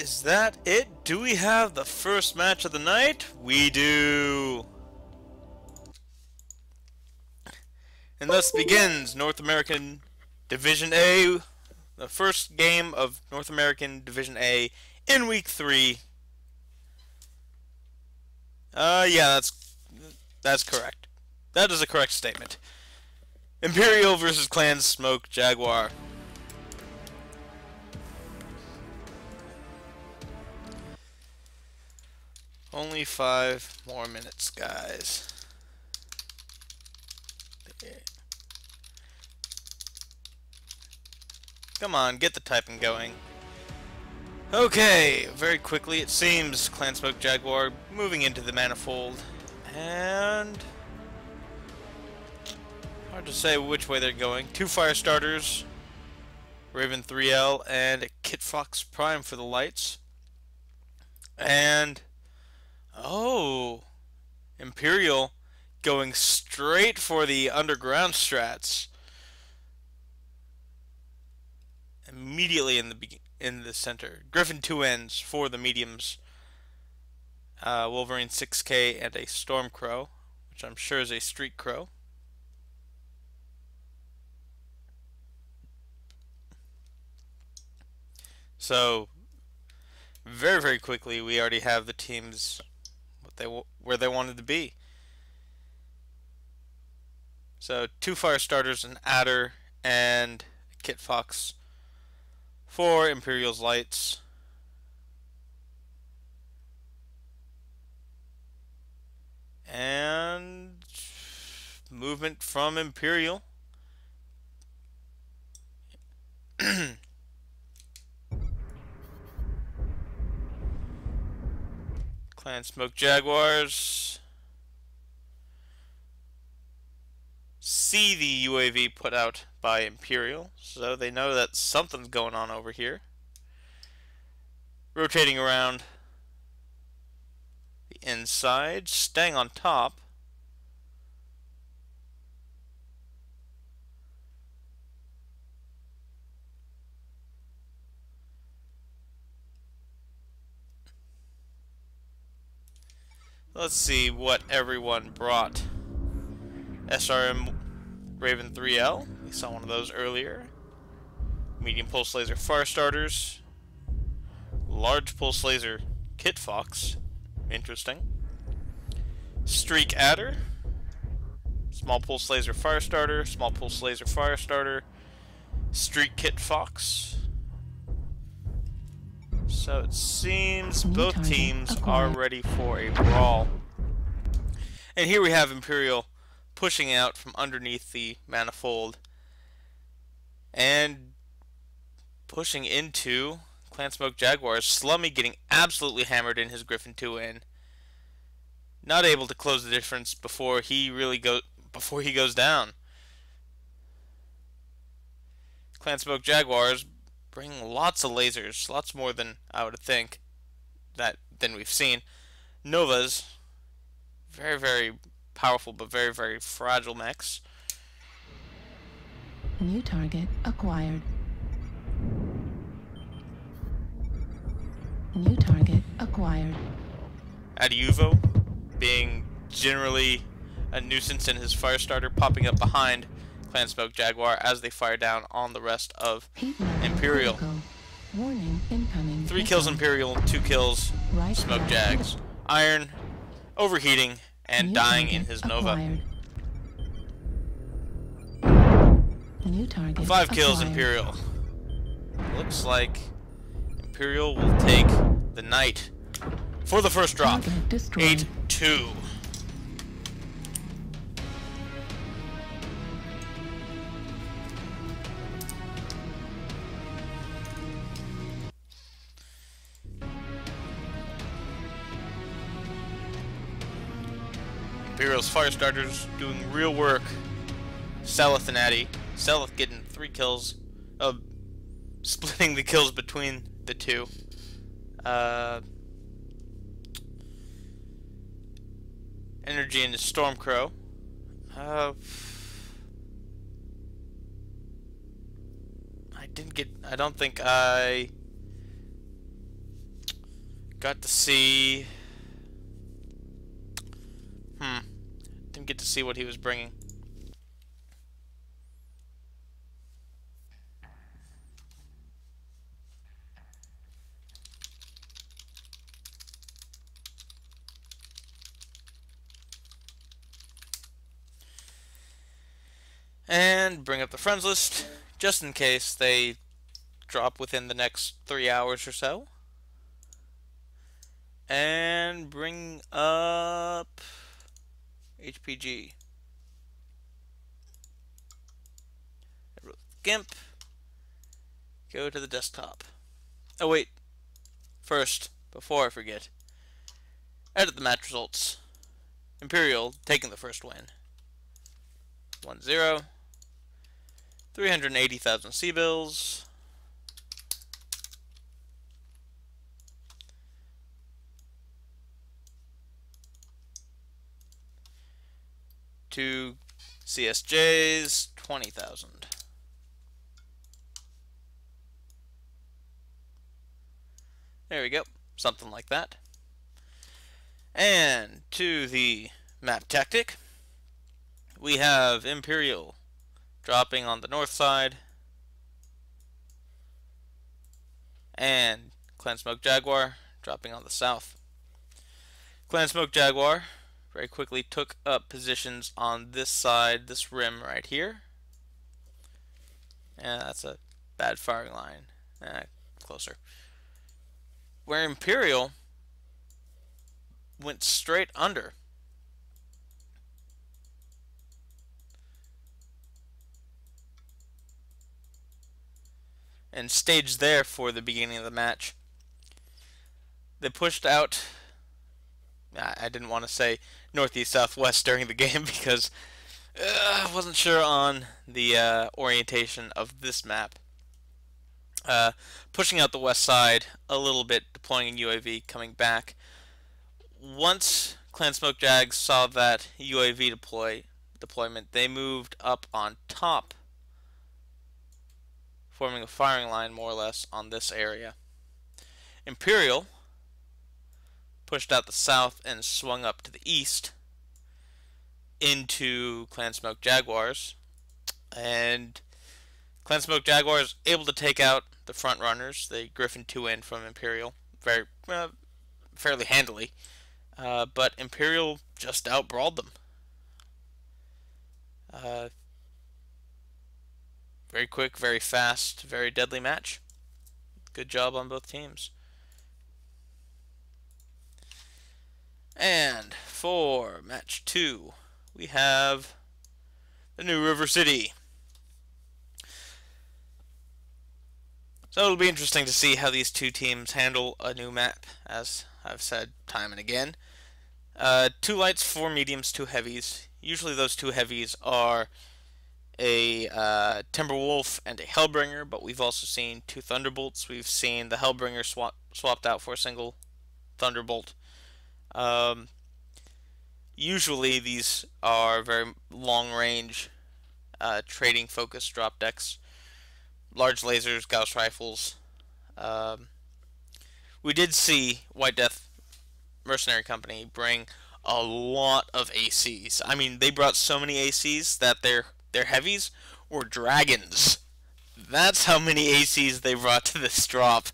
Is that it? Do we have the first match of the night? We do. And thus begins North American Division A, the first game of North American Division A in Week 3. Yeah, that's correct. That is a correct statement. Empyreal versus Clan Smoke Jaguar. Only 5 more minutes, guys. Come on, get the typing going. Okay, very quickly it seems Clan Smoke Jaguar moving into the manifold. And hard to say which way they're going. 2 fire starters, Raven 3L, and a Kit Fox Prime for the lights. And oh, Empyreal going straight for the underground strats. Immediately in the center. Griffin 2 ends for the mediums. Wolverine 6K and a Storm Crow, which I'm sure is a Street Crow. So very, very quickly we already have the teams where they wanted to be. So 2 fire starters, an adder, and a Kit Fox for Empyreal's lights. And movement from Empyreal. Clan Smoke Jaguars see the UAV put out by Empyreal, so they know that something's going on over here. Rotating around the inside, staying on top. Let's see what everyone brought. SRM Raven 3L, we saw one of those earlier. Medium pulse laser fire starters. Large pulse laser Kit Fox, interesting. Streak adder. Small pulse laser fire starter, small pulse laser fire starter. Streak Kit Fox. So it seems both teams are ready for a brawl. And here we have Empyreal pushing out from underneath the manifold and pushing into Clan Smoke Jaguars. Slummy getting absolutely hammered in his Griffin 2 in. Not able to close the difference before he goes down. Clan Smoke Jaguars bring lots of lasers, lots more than I would think than we've seen. Novas, very, very powerful but very, very fragile mechs. New target acquired. New target acquired. Adiuvo being generally a nuisance in his fire starter, popping up behind Clan Smoke Jaguar as they fire down on the rest of Empyreal. Warning, incoming. 3 kills Empyreal, 2 kills Smoke Jags. Iron overheating and dying in his Nova. New target 5 kills Empyreal. Looks like Empyreal will take the night for the first drop. 8-2. Empyreal's fire starters doing real work. Seleth and Addy. Seleth getting 3 kills, splitting the kills between the two. Energy into Stormcrow. I don't think I Got to see... Didn't get to see what he was bringing. And bring up the friends list, just in case they drop within the next 3 hours or so. And bring up HPG. GIMP. Go to the desktop. Oh wait, first, before I forget, edit the match results. Empyreal taking the first win. 1-0. 380,000 C-bills. Two CSJs, 20,000. There we go, something like that. And to the map tactic, we have Empyreal dropping on the north side, and Clan Smoke Jaguar dropping on the south. Clan Smoke Jaguar very quickly took up positions on this side, this rim right here. And that's a bad firing line. Closer. Where Empyreal went straight under. And staged there for the beginning of the match. They pushed out, I didn't want to say northeast southwest during the game because I wasn't sure on the orientation of this map. Pushing out the west side a little bit, deploying a UAV, coming back. Once Clan Smoke Jags saw that UAV deployment, they moved up on top, forming a firing line more or less on this area. Empyreal pushed out the south and swung up to the east into Clan Smoke Jaguars, and Clan Smoke Jaguars able to take out the front runners, the Griffin 2 in from Empyreal, fairly handily, but Empyreal just outbrawled them. Very quick, very fast, very deadly match. Good job on both teams. And for match 2, we have the New River City. So it'll be interesting to see how these two teams handle a new map, as I've said time and again. 2 lights, 4 mediums, 2 heavies. Usually those 2 heavies are a Timberwolf and a Hellbringer, but we've also seen 2 Thunderbolts. We've seen the Hellbringer swapped out for a single Thunderbolt. Usually these are very long-range, trading-focused drop decks. Large lasers, Gauss rifles. We did see White Death Mercenary Company bring a lot of ACs. I mean, they brought so many ACs that their heavies were dragons. That's how many ACs they brought to this drop.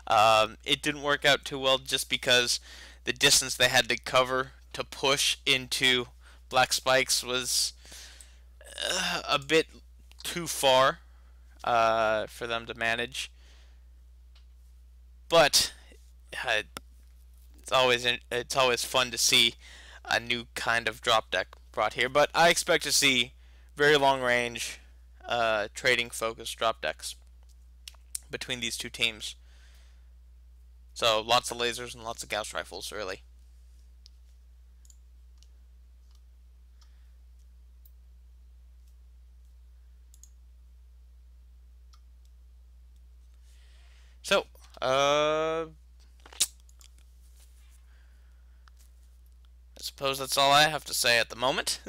It didn't work out too well just because the distance they had to cover to push into Black Spikes was a bit too far for them to manage. But it's always fun to see a new kind of drop deck brought here. But I expect to see very long range, trading focused drop decks between these two teams. So lots of lasers and lots of Gauss rifles, really. So, I suppose that's all I have to say at the moment.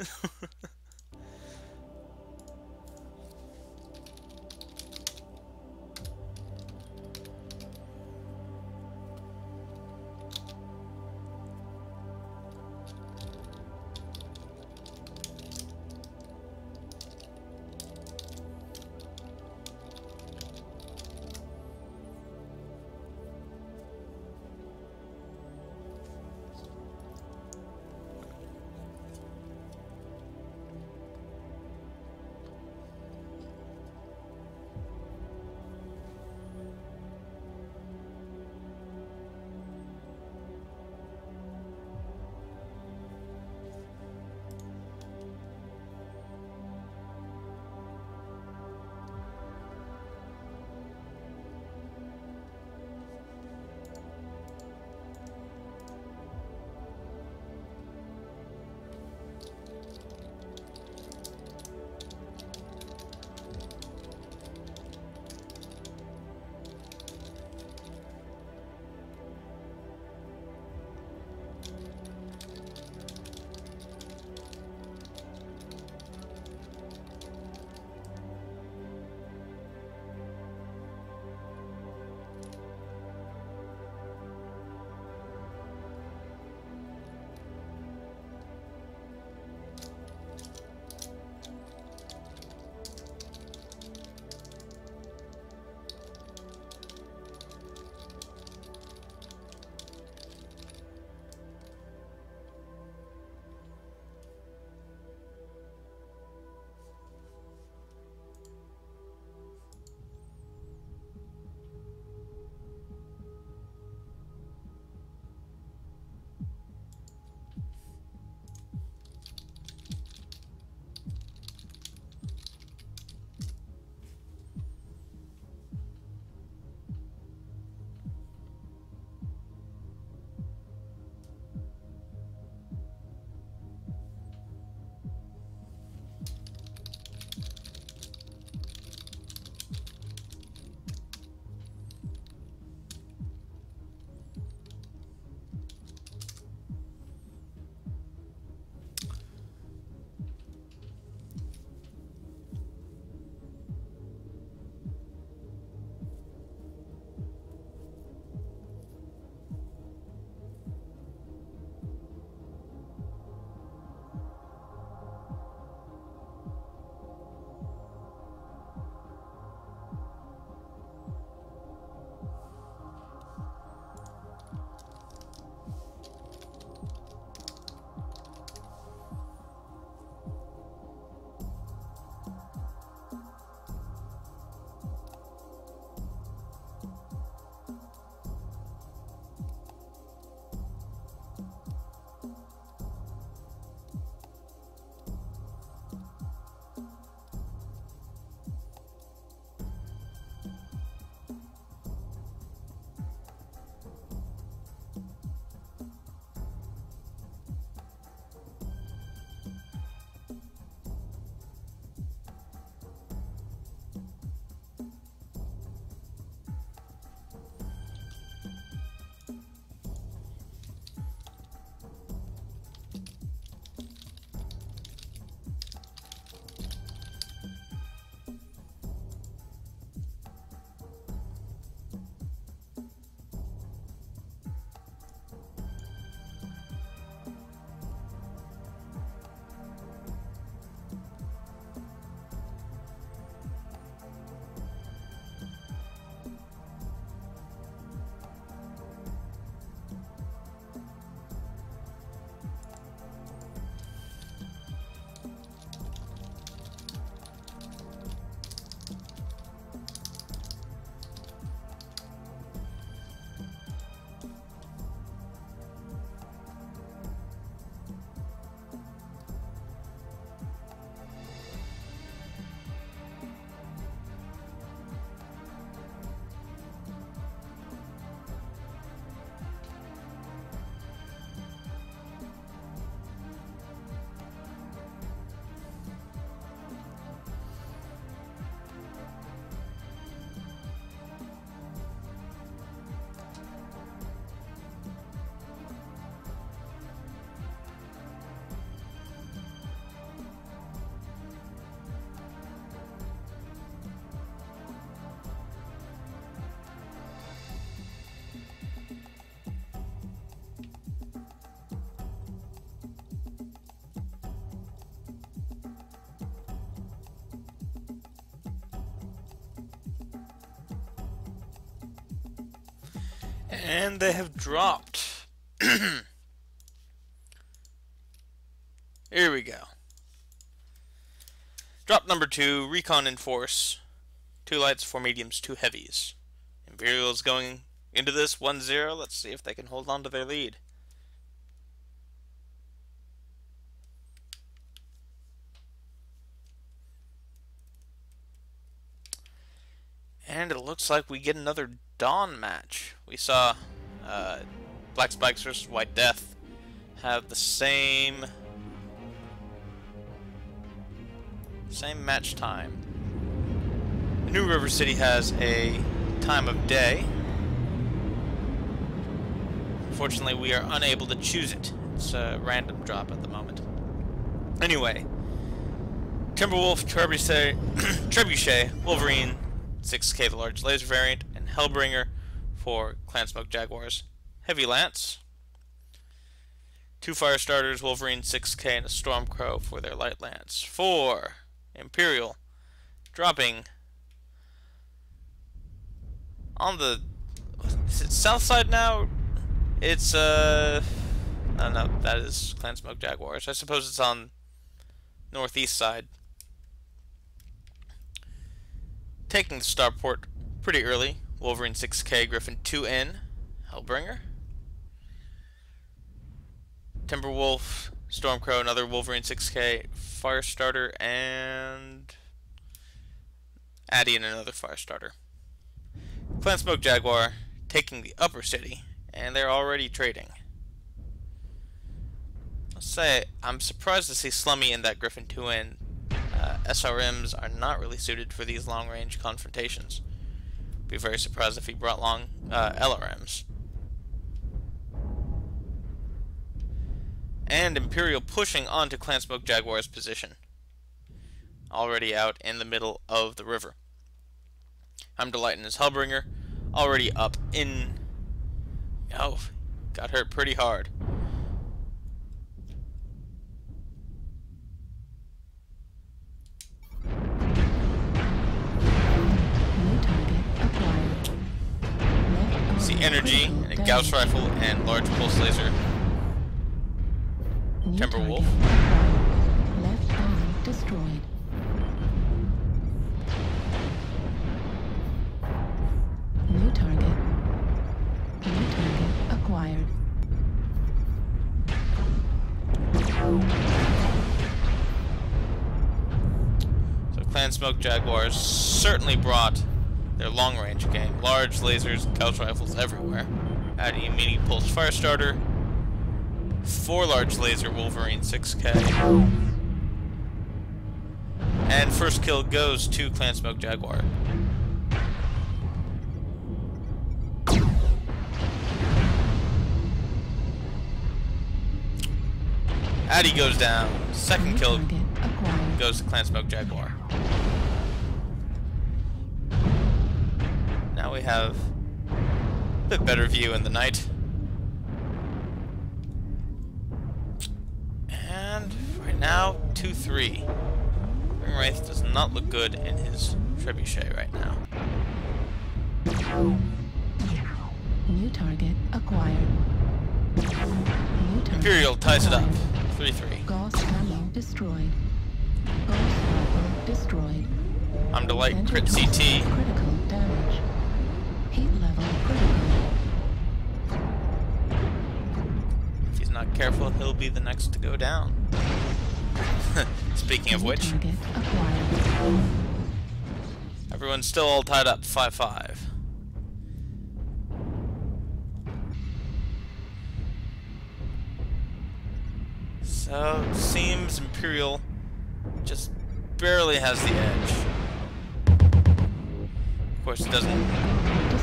And they have dropped. Here we go. Drop number 2, Recon in Force. 2 lights, 4 mediums, 2 heavies. Empyreal is going into this 1-0. Let's see if they can hold on to their lead. And it looks like we get another Dawn match. We saw Black Spikes versus White Death have the same match time. New River City has a time of day. Unfortunately, we are unable to choose it. It's a random drop at the moment. Anyway, Timberwolf, Trebuchet, Wolverine, 6K the large laser variant, and Hellbringer for Clan Smoke Jaguars. Heavy Lance. 2 fire starters, Wolverine, 6K, and a Stormcrow for their light lance. For Empyreal, dropping on the, is it south side now? It's no, that is Clan Smoke Jaguars. I suppose it's on northeast side. Taking the starport pretty early. Wolverine 6K, Griffin 2N, Hellbringer. Timberwolf, Stormcrow, another Wolverine 6K, Firestarter, and Addy and another Firestarter. Clan Smoke Jaguar taking the upper city, and they're already trading. I'll say, I'm surprised to see Slummy in that Griffin 2N. SRMs are not really suited for these long-range confrontations. Be very surprised if he brought long LRMs. And Empyreal pushing onto Clan Smoke Jaguar's position. Already out in the middle of the river. I'm delighting his Hellbringer. Already up in... Oh, got hurt pretty hard. See energy, and a Gauss rifle, and large pulse laser. Timberwolf. Left arm destroyed. New target. New target acquired. So Clan Smoke Jaguars certainly brought their long-range game. Large lasers, Gauss rifles everywhere. Adding a mini pulse firestarter. 4 large laser Wolverine 6K. And first kill goes to Clan Smoke Jaguar. Addy goes down. Second kill goes to Clan Smoke Jaguar. Now we have a bit better view in the night. And right now, 2-3. Ringwraith does not look good in his Trebuchet right now. New target acquired. New target Empyreal ties it up. acquired. 3-3. Gauss ammo destroyed. Gauss rifle destroyed. I'm Delight, Enter crit torso, CT. critical damage. Heat level critical. If he's not careful, he'll be the next to go down. Speaking of New which, target acquired. everyone's still all tied up, 5-5. So, it seems Empyreal just barely has the edge. Of course, it doesn't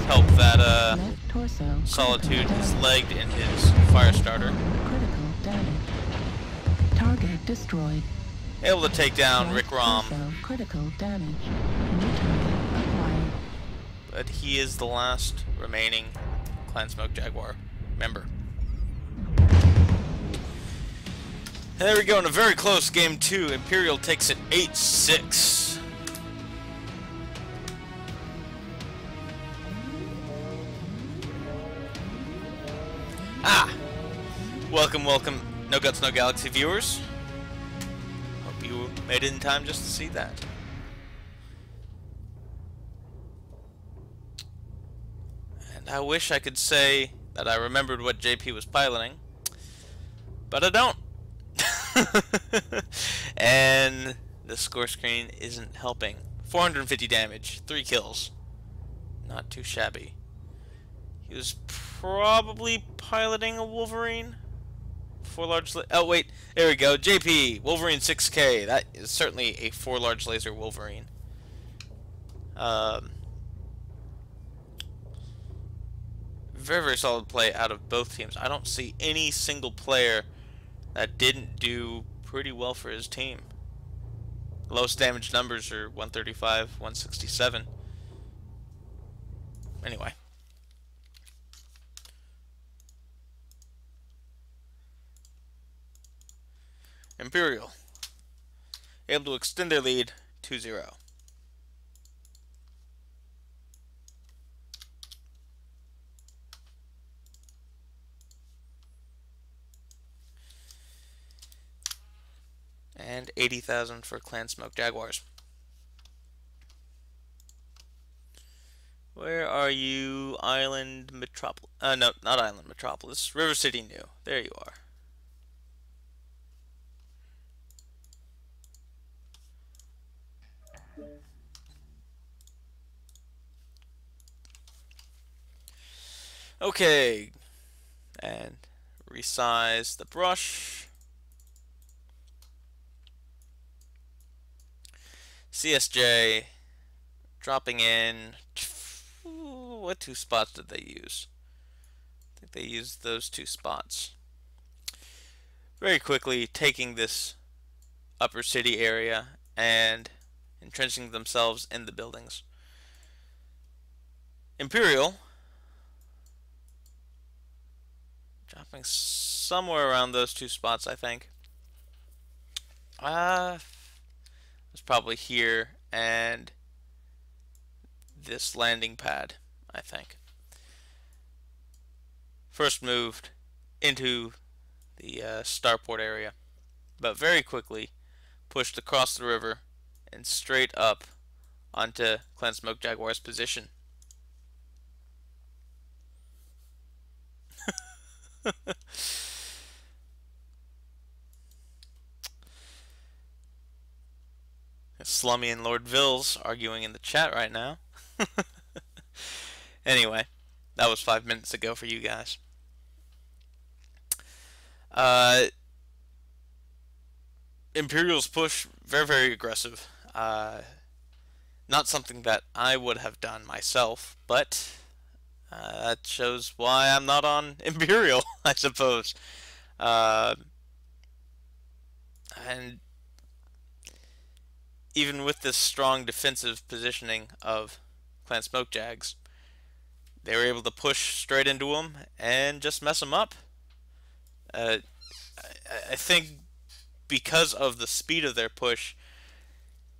help that Left torso, Solitude critical is damage. legged in his Firestarter. Critical damage. Target destroyed. Able to take down Left Rick Rom, torso, critical damage. New target acquired. but he is the last remaining Clan Smoke Jaguar member. And there we go in a very close game 2. Empyreal takes it 8-6. Ah! Welcome, welcome, No Guts, No Galaxy viewers. Hope you made it in time just to see that. And I wish I could say that I remembered what JP was piloting, but I don't. And the score screen isn't helping. 450 damage, 3 kills. Not too shabby. He was probably piloting a Wolverine. 4 large. Oh wait, there we go. JP Wolverine 6K. That is certainly a 4 large laser Wolverine. Very, very solid play out of both teams. I don't see any single player that didn't do pretty well for his team. Lowest damage numbers are 135, 167. Anyway. Empyreal able to extend their lead 2-0. And 80,000 for Clan Smoke Jaguars. Where are you, Island Metropolis? No, not Island Metropolis. River City New. There you are. Okay. And resize the brush. CSJ dropping in. What 2 spots did they use? I think they used those 2 spots. Very quickly taking this upper city area and entrenching themselves in the buildings. Empyreal dropping somewhere around those 2 spots, I think. It's probably here and this landing pad, I think. First moved into the starport area, but very quickly pushed across the river and straight up onto Clan Smoke Jaguar's position. Slummy and Lord Vills arguing in the chat right now. Anyway, that was 5 minutes ago for you guys. Imperial's push, very, very aggressive. Not something that I would have done myself, but that shows why I'm not on Imperial, I suppose. And even with this strong defensive positioning of Clan Smoke Jags, they were able to push straight into him and just mess him up. I think because of the speed of their push,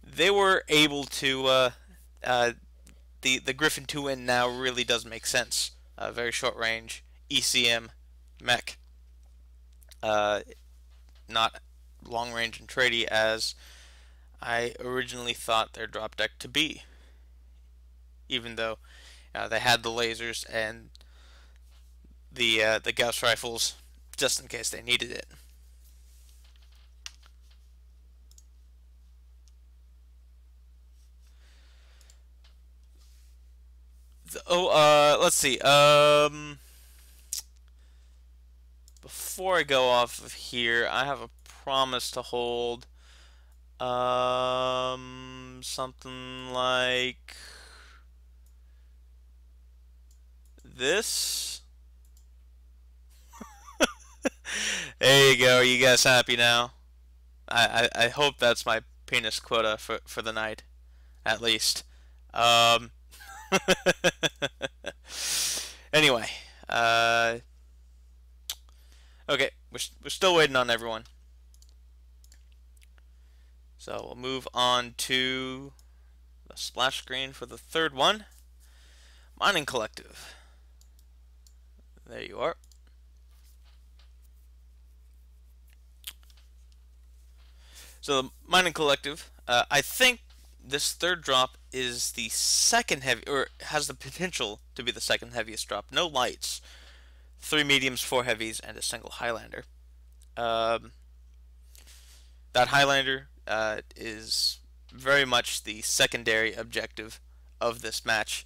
they were able to. The Griffin 2 win now really does make sense. Very short range, ECM, mech. Not long range and tradie as I originally thought their drop deck to be. Even though they had the lasers and the Gauss rifles just in case they needed it. Let's see. Before I go off of here, I have a promise to hold. Something like this. There you go. Are you guys happy now? I hope that's my penis quota for the night, at least. Anyway, okay, we're still waiting on everyone. So we'll move on to the splash screen for the third one. Mining Collective. There you are. So the Mining Collective, I think this third drop is the second heavy, or has the potential to be the second heaviest drop. No lights, 3 mediums, 4 heavies, and a single Highlander. Um, that Highlander is very much the secondary objective of this match.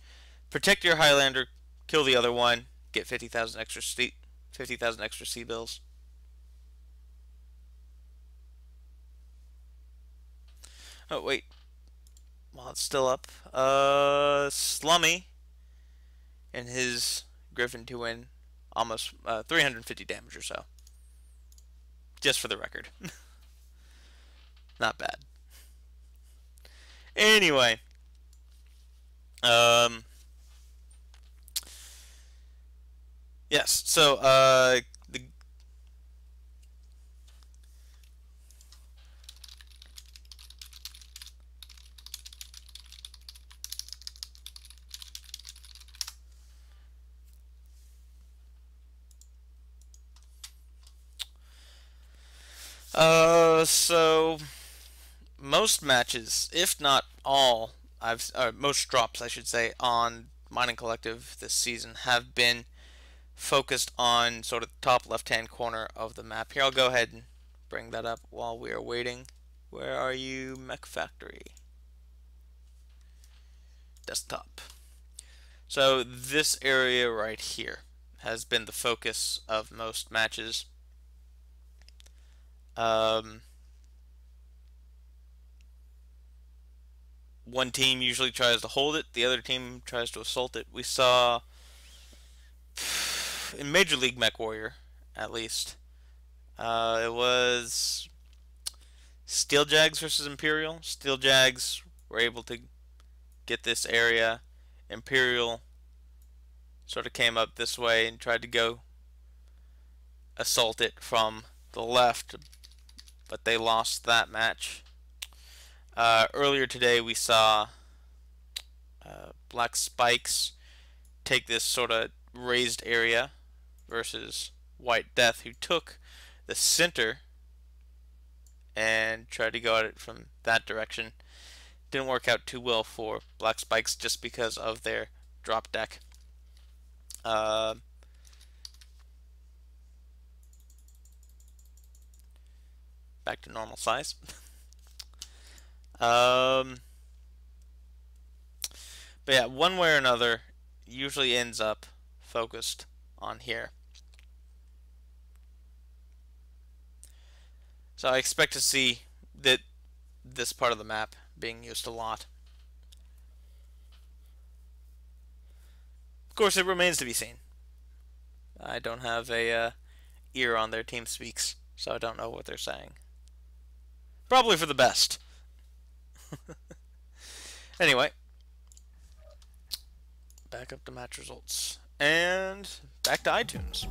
Protect your Highlander, kill the other one, get 50,000 extra C bills. Oh wait, while it's still up, Slummy and his Griffin to win almost 350 damage or so. Just for the record, not bad. Anyway, yes. So the so most matches, if not all, most drops, I should say, on Mining Collective this season have been focused on sort of the top left-hand corner of the map. Here, I'll go ahead and bring that up while we are waiting. Where are you, Mech Factory? Desktop. So this area right here has been the focus of most matches. One team usually tries to hold it, the other team tries to assault it. We saw in Major League Mech Warrior, at least, it was Steel Jags versus Empyreal. Steel Jags were able to get this area. Empyreal sort of came up this way and tried to go assault it from the left, but they lost that match. Earlier today we saw Black Spikes take this sort of raised area versus White Death, who took the center and tried to go at it from that direction. Didn't work out too well for Black Spikes just because of their drop deck. Back to normal size. But yeah, one way or another, usually ends up focused on here. So I expect to see that this part of the map being used a lot. Of course, it remains to be seen. I don't have a ear on their team speaks, so I don't know what they're saying. Probably for the best. Anyway, back up to match results. And back to iTunes.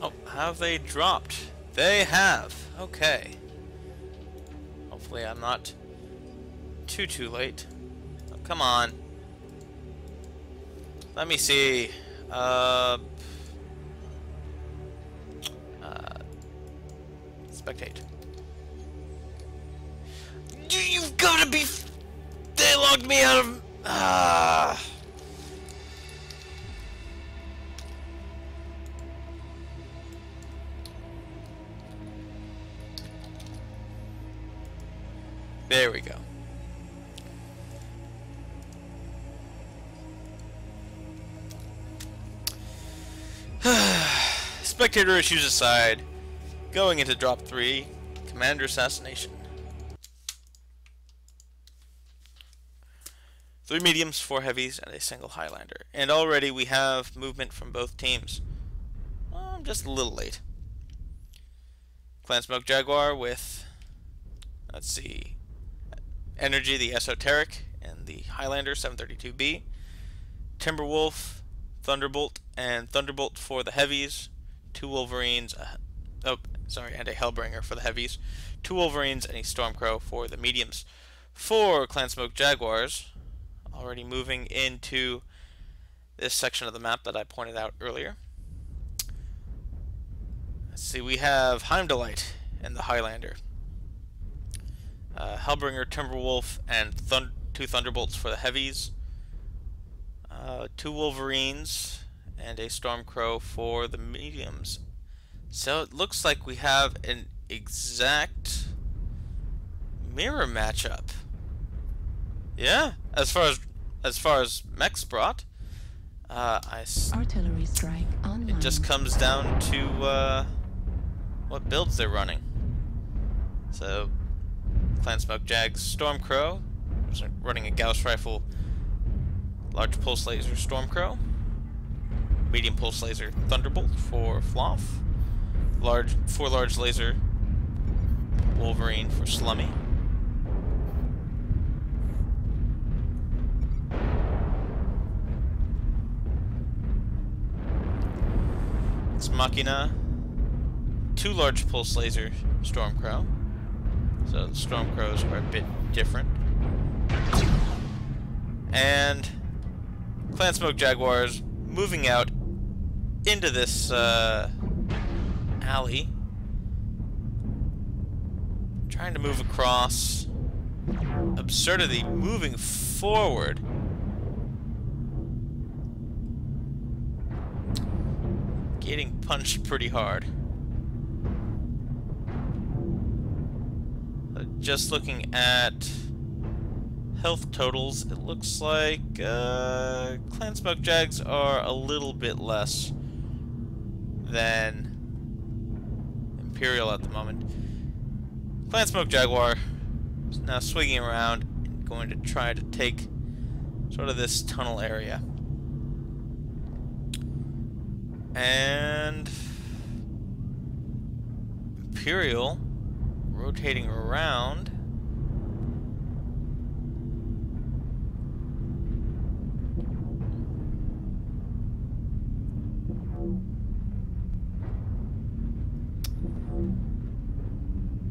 Oh, have they dropped? They have. Okay. Hopefully I'm not too late. Oh, come on. Let me see. Spectate. You've got to be. They logged me out of. There we go. Spectator issues aside, going into drop 3, Commander Assassination. 3 mediums, 4 heavies, and a single Highlander. And already we have movement from both teams. Well, I'm just a little late. Clan Smoke Jaguar with, let's see, Energy, the Esoteric, and the Highlander 732B. Timberwolf, Thunderbolt, and Thunderbolt for the heavies. 2 Wolverines, and a Hellbringer for the heavies. 2 Wolverines and a Stormcrow for the mediums. 4 Clan Smoke Jaguars, already moving into this section of the map that I pointed out earlier. Let's see, we have Heimdallite and the Highlander. Hellbringer, Timberwolf, and 2 Thunderbolts for the heavies. 2 Wolverines and a Stormcrow for the mediums. So it looks like we have an exact mirror matchup. Yeah, as far as mechs brought, Artillery strike online. it just comes down to what builds they're running. So, Clan Smoke Jag's Stormcrow running a Gauss rifle, large pulse laser Stormcrow, medium pulse laser Thunderbolt for Floff, 4 large laser Wolverine for Slummy. It's Machina, 2 large pulse laser Stormcrow. So the Stormcrows are a bit different. And Clan Smoke Jaguars moving out into this alley, trying to move across. Absurdity moving forward. Getting punched pretty hard. Just looking at health totals, it looks like Clan Smoke Jags are a little bit less than Empyreal at the moment. Clan Smoke Jaguar is now swinging around and going to try to take sort of this tunnel area. And Empyreal rotating around.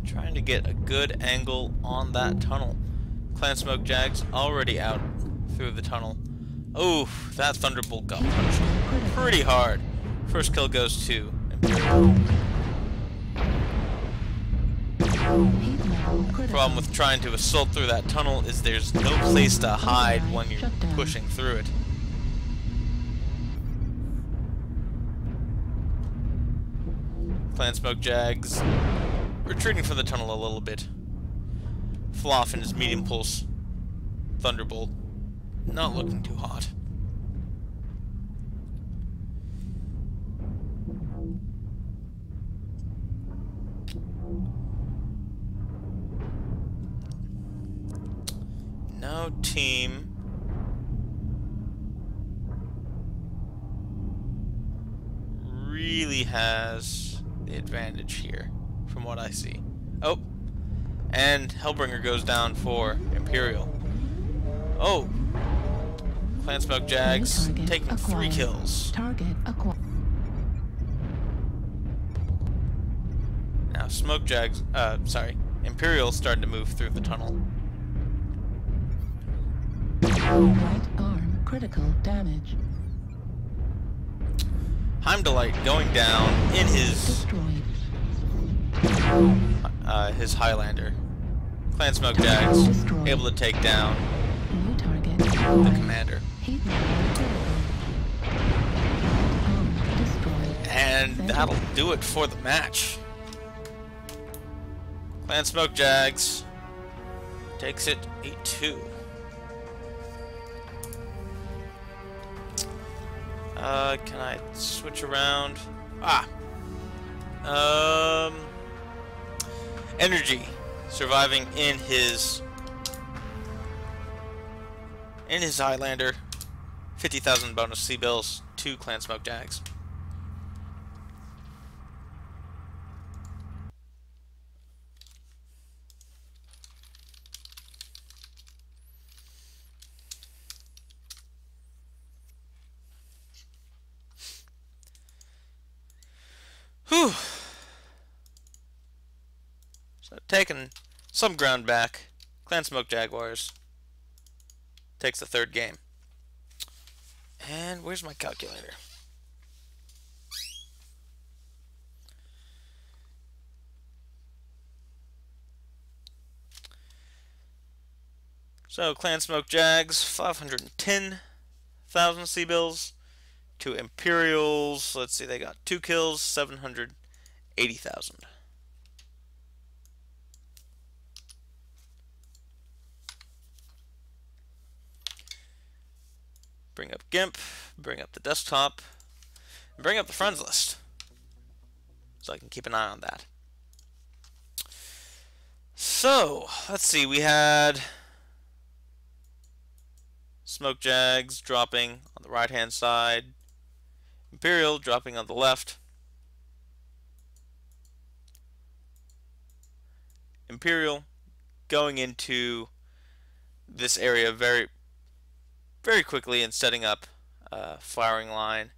Trying to get a good angle on that tunnel. Clan Smoke Jags already out through the tunnel. Oh, that Thunderbolt got punched pretty hard. First kill goes to Empyreal. The problem with trying to assault through that tunnel is there's no place to hide when you're pushing through it. Clan Smoke Jags retreating from the tunnel a little bit. Floff and his medium pulse Thunderbolt not looking too hot. No team really has the advantage here, from what I see. Oh, and Hellbringer goes down for Empyreal. Oh, Clan Smoke Jags taking 3 kills. Target acquired. Now Imperial starting to move through the tunnel. Right arm critical damage. Heimdallite going down in his Destroyed. his Highlander. Clan Smoke Jags Destroyed. able to take down New target. the commander. Heat critical. Right arm destroyed. And that'll do it for the match. Clan Smoke Jags takes it 8-2. Can I switch around? Energy surviving in his Highlander. 50,000 bonus C-bills to Clan Smoke Jags. Whew. So taking some ground back, Clan Smoke Jaguars takes the third game. And where's my calculator? So Clan Smoke Jags, 510,000 C-bills. To Imperials, let's see, they got 2 kills, 780,000. Bring up GIMP, bring up the desktop, and bring up the friends list, so I can keep an eye on that. So, let's see, we had Smoke Jags dropping on the right-hand side, Empyreal dropping on the left. Empyreal going into this area very quickly and setting up a firing line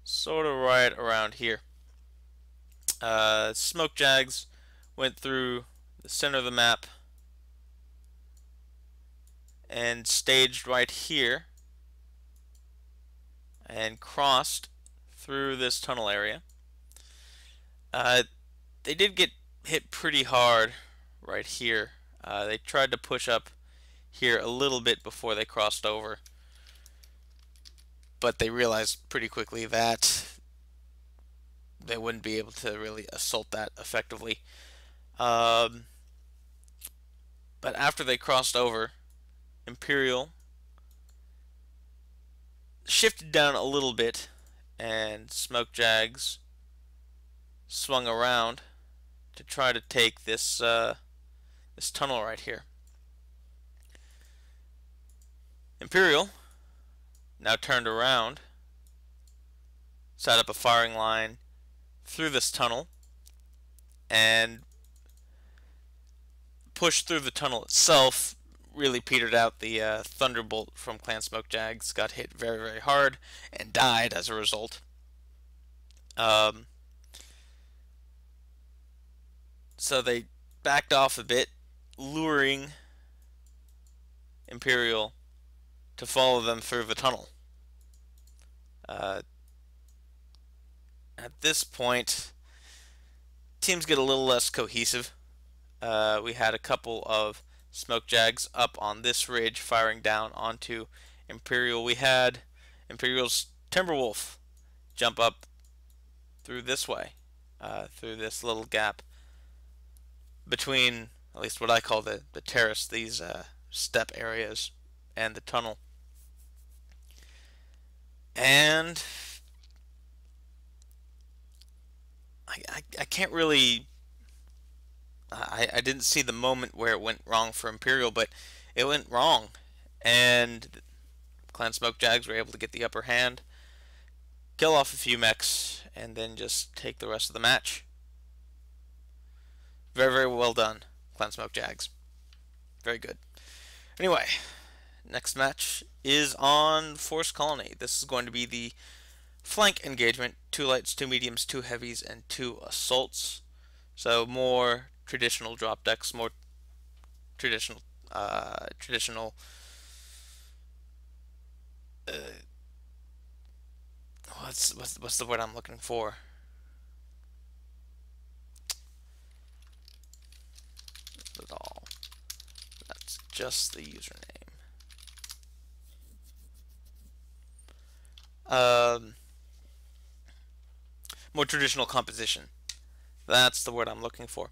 sort of right around here. Smoke Jags went through the center of the map and staged right here and crossed through this tunnel area. They did get hit pretty hard right here. They tried to push up here a little bit before they crossed over, but they realized pretty quickly that they wouldn't be able to really assault that effectively. But after they crossed over, Empyreal shifted down a little bit, and Smoke Jags swung around to try to take this this tunnel right here. Empyreal now turned around, set up a firing line through this tunnel, and pushed through the tunnel itself. Really petered out. The Thunderbolt from Clan Smoke Jags got hit very hard and died as a result. So they backed off a bit, luring Empyreal to follow them through the tunnel. At this point, teams get a little less cohesive. We had a couple of Smoke Jags up on this ridge firing down onto Empyreal. We had Imperial's Timberwolf jump up through this way, through this little gap between, at least what I call the terrace, these step areas, and the tunnel. And I can't really... I didn't see the moment where it went wrong for Empyreal, but it went wrong. And Clan Smoke Jags were able to get the upper hand, kill off a few mechs, and then just take the rest of the match. Very well done, Clan Smoke Jags. Very good. Anyway, next match is on Force Colony. This is going to be the flank engagement. 2 lights, 2 mediums, 2 heavies, and 2 assaults. So more traditional drop decks, more traditional, traditional. Uh, what's the word I'm looking for? At all. That's just the username. Um, More traditional composition. That's the word I'm looking for.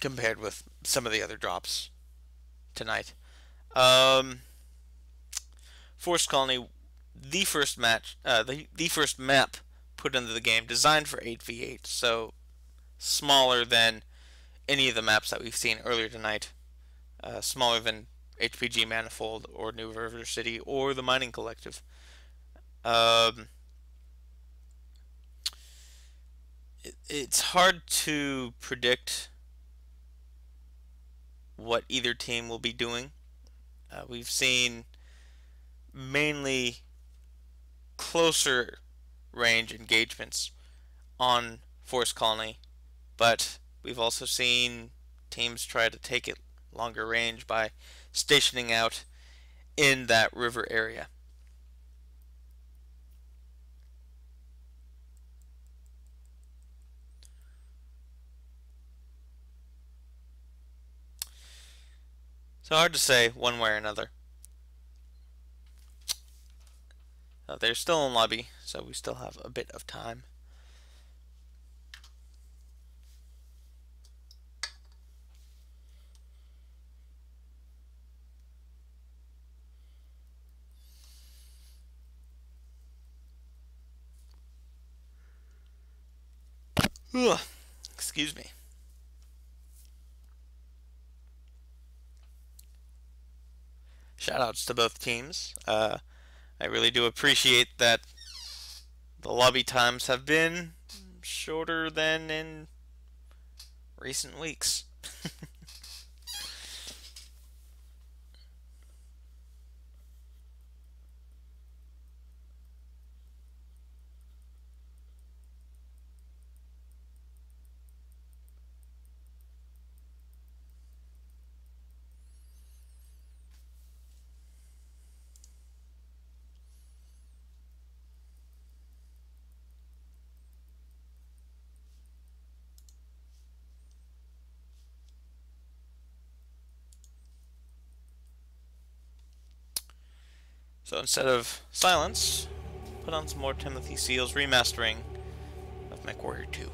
Compared with some of the other drops tonight. Um, Forest Colony, the first match, the first map put into the game, designed for 8v8, so smaller than any of the maps that we've seen earlier tonight. Smaller than HPG Manifold or New River City or the Mining Collective. Um, it's hard to predict what either team will be doing. We've seen mainly closer range engagements on Forest Colony, but we've also seen teams try to take it longer range by stationing out in that river area. So hard to say one way or another. They're still in lobby, so we still have a bit of time. Ugh, excuse me. Shoutouts to both teams. I really do appreciate that the lobby times have been shorter than in recent weeks. So instead of silence, put on some more Timothy Seal's remastering of MechWarrior 2.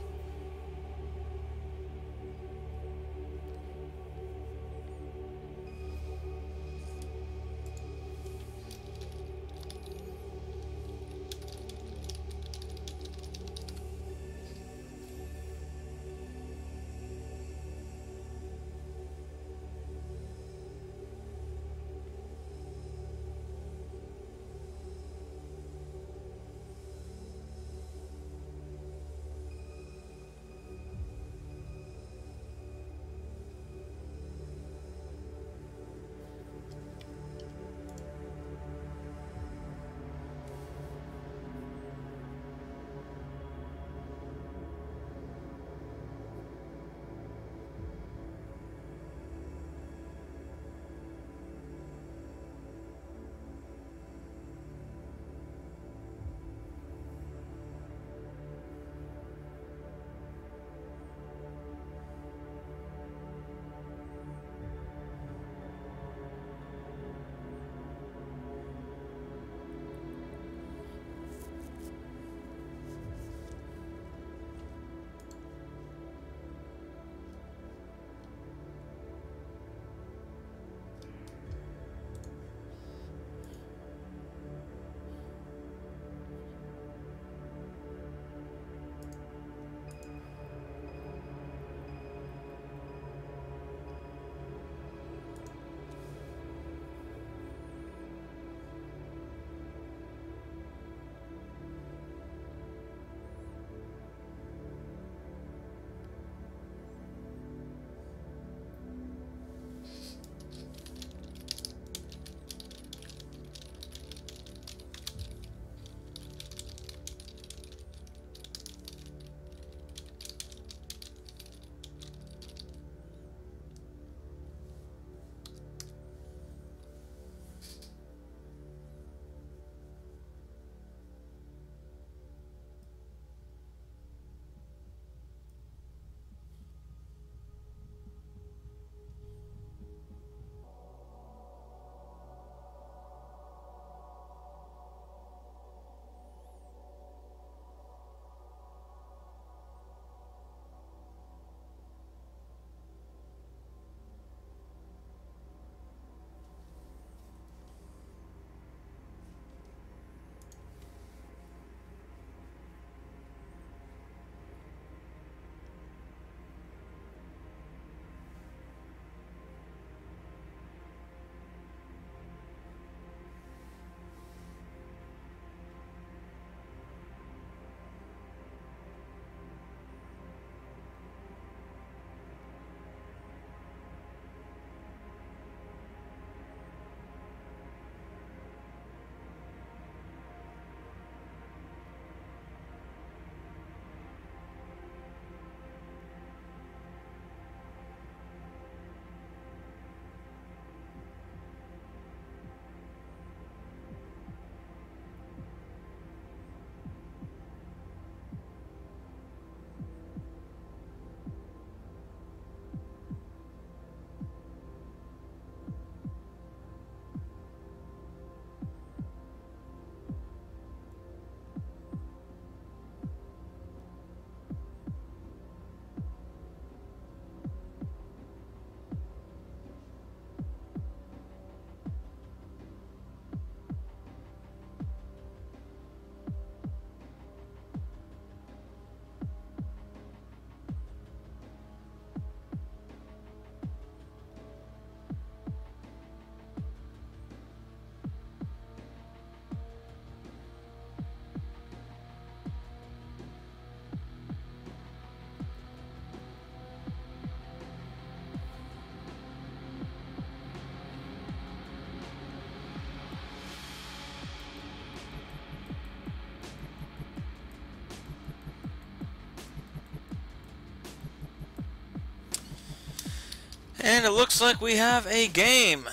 And it looks like we have a game.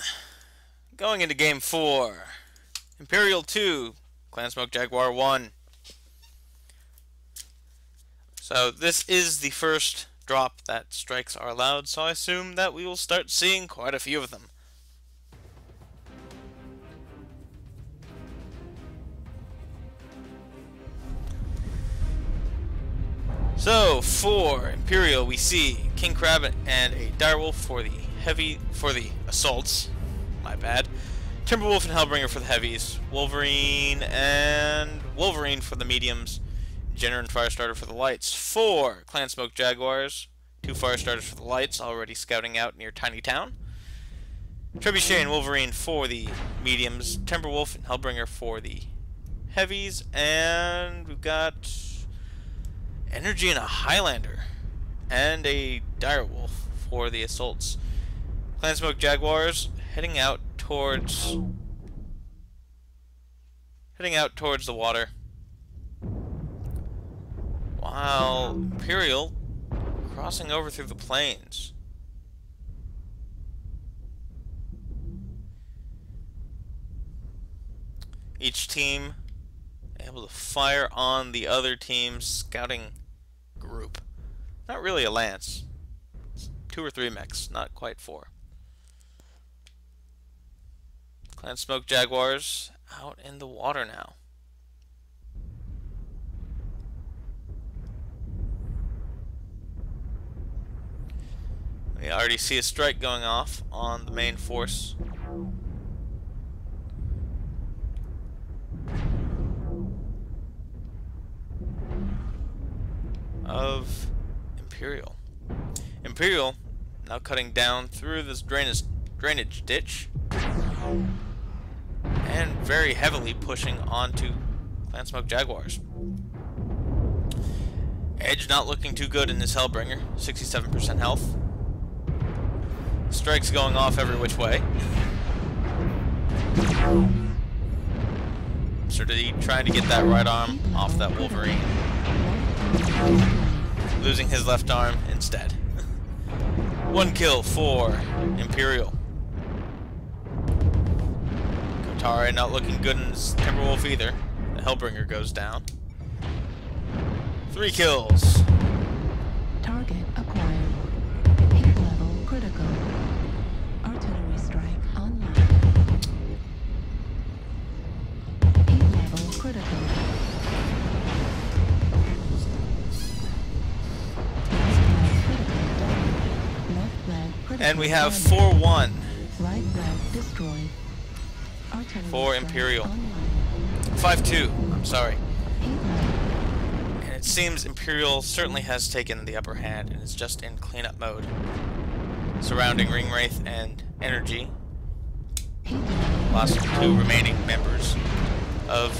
Going into game 4. Empyreal 2, Clan Smoke Jaguar 1. So this is the first drop that strikes are allowed, so I assume that we will start seeing quite a few of them. So for Empyreal, we see King Crab and a Direwolf for the assaults. My bad. Timberwolf and Hellbringer for the heavies. Wolverine for the mediums. Jenner and Firestarter for the lights. 4 Clan Smoke Jaguars. 2 Firestarters for the lights, already scouting out near Tiny Town. Trebuchet and Wolverine for the mediums. Timberwolf and Hellbringer for the heavies. And we've got Energy and a Highlander. And a Direwolf for the assaults. Clan Smoke Jaguars heading out towards the water, while Empyreal crossing over through the plains. Each team able to fire on the other team's scouting group. Not really a lance. It's 2 or 3 mechs, not quite 4. Clan Smoke Jaguars out in the water now. We already see a strike going off on the main force. Of Empyreal. Empyreal now cutting down through this drainage ditch. And very heavily pushing onto Clan Smoke Jaguars. Edge not looking too good in this Hellbringer, 67% health. Strikes going off every which way. Absurdity trying to get that right arm off that Wolverine. Losing his left arm instead. 1 kill for Empyreal. Kotare not looking good in his Timberwolf either. The Hellbringer goes down. 3 kills. Target acquired. Hit level critical. Artillery strike online. Hit level critical. Left flag critical. And we have 4-1. Right flag destroyed. Artillery For strike Empyreal. online. 5-2. I'm sorry. Hit level. And it seems Empyreal certainly has taken the upper hand and is just in cleanup mode. Surrounding Ring Wraith and Energy. Last 2 remaining members of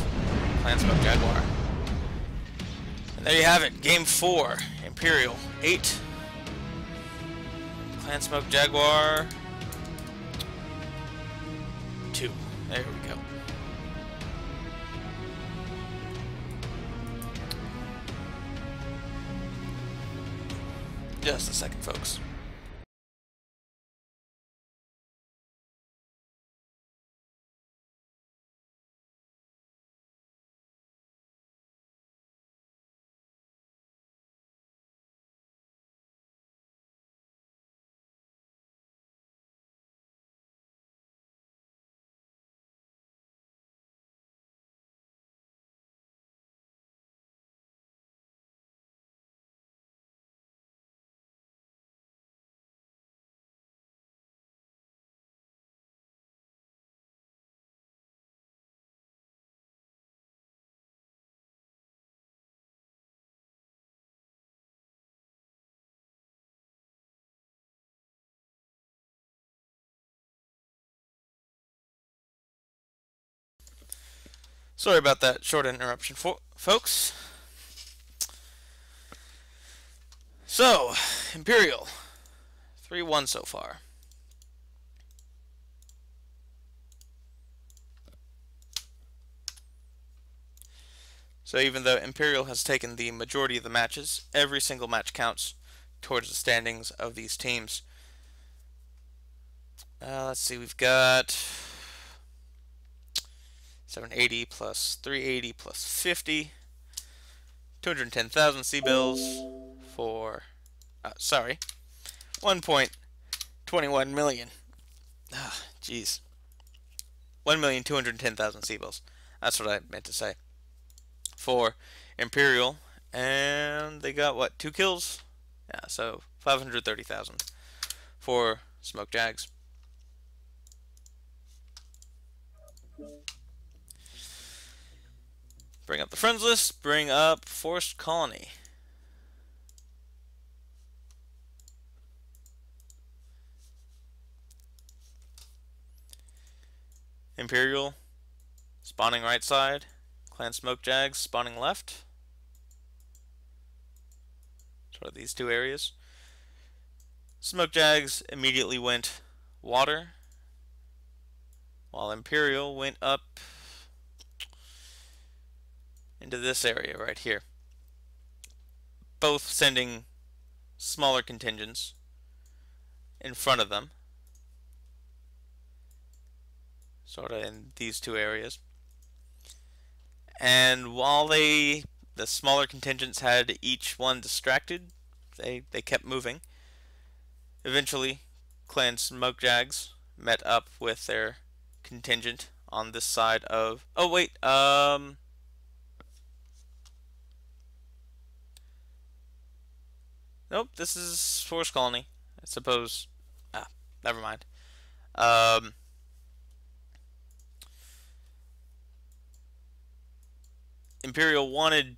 Clan Smoke Jaguar. And there you have it. Game 4. Empyreal 8. Clan Smoke Jaguar 2. There we go. Just a second, folks. Sorry about that short interruption, folks. So, Empyreal, 3-1 so far. So even though Empyreal has taken the majority of the matches, every single match counts towards the standings of these teams. Let's see, we've got 780 plus 380 plus 50. 210,000 C-bills for, sorry, 1.21 million. Ah, jeez. 1,210,000 C-bills. That's what I meant to say. For Empyreal, and they got, what, 2 kills? Yeah, so 530,000 for Smoke Jags. Bring up the friends list, bring up Forced Colony. Empyreal, spawning right side. Clan Smoke Jags, spawning left. Sort of these two areas. Smoke Jags immediately went water, while Empyreal went up into this area right here. Both sending smaller contingents in front of them, sort of in these two areas. And while the smaller contingents had each one distracted, they kept moving. Eventually, Clan Smoke Jags met up with their contingent on this side of... Oh, wait, nope, this is Force Colony, I suppose. Never mind. Empyreal wanted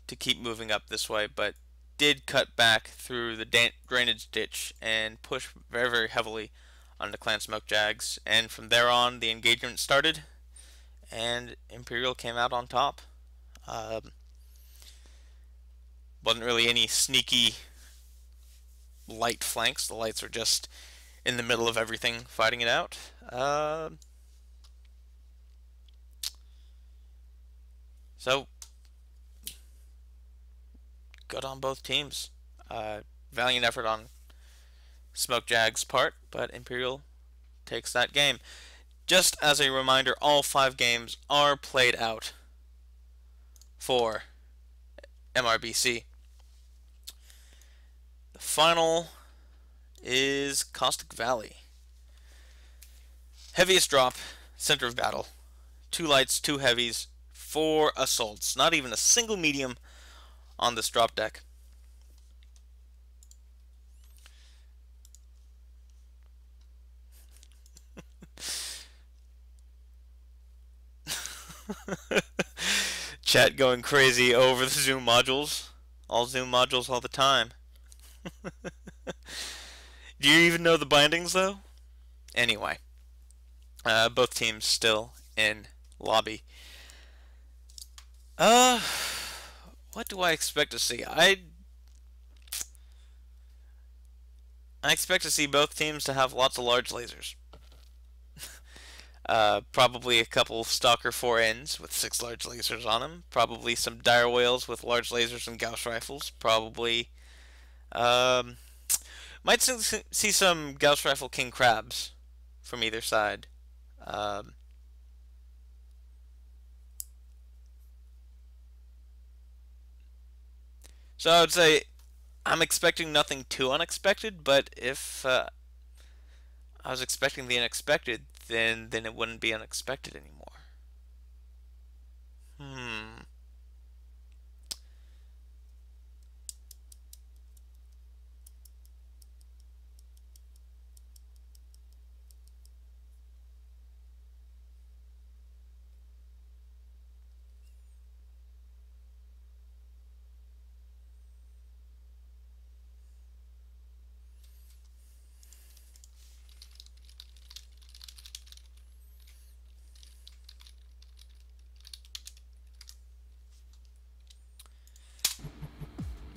to keep moving up this way, but did cut back through the drainage ditch and push very, very heavily on the Clan Smoke Jags. And from there on, the engagement started, and Empyreal came out on top. Wasn't really any sneaky light flanks. The lights were just in the middle of everything, fighting it out. So, good on both teams. Valiant effort on Smoke Jag's part, but Empyreal takes that game. Just as a reminder, all 5 games are played out for MRBC. The final is Caustic Valley. Heaviest drop, center of battle. 2 lights, 2 heavies, 4 assaults. Not even a single medium on this drop deck. Chat going crazy over the Zoom modules. All Zoom modules all the time. Do you even know the bindings, though? Anyway. Both teams still in lobby. What do I expect to see? I expect to see both teams to have lots of large lasers. Probably a couple Stalker 4Ns with 6 large lasers on them. Probably some dire whales with large lasers and Gauss rifles. Probably, might see some Gauss rifle king crabs from either side. So I would say I'm expecting nothing too unexpected, but if I was expecting the unexpected, then it wouldn't be unexpected anymore.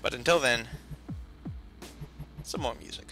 But until then, some more music.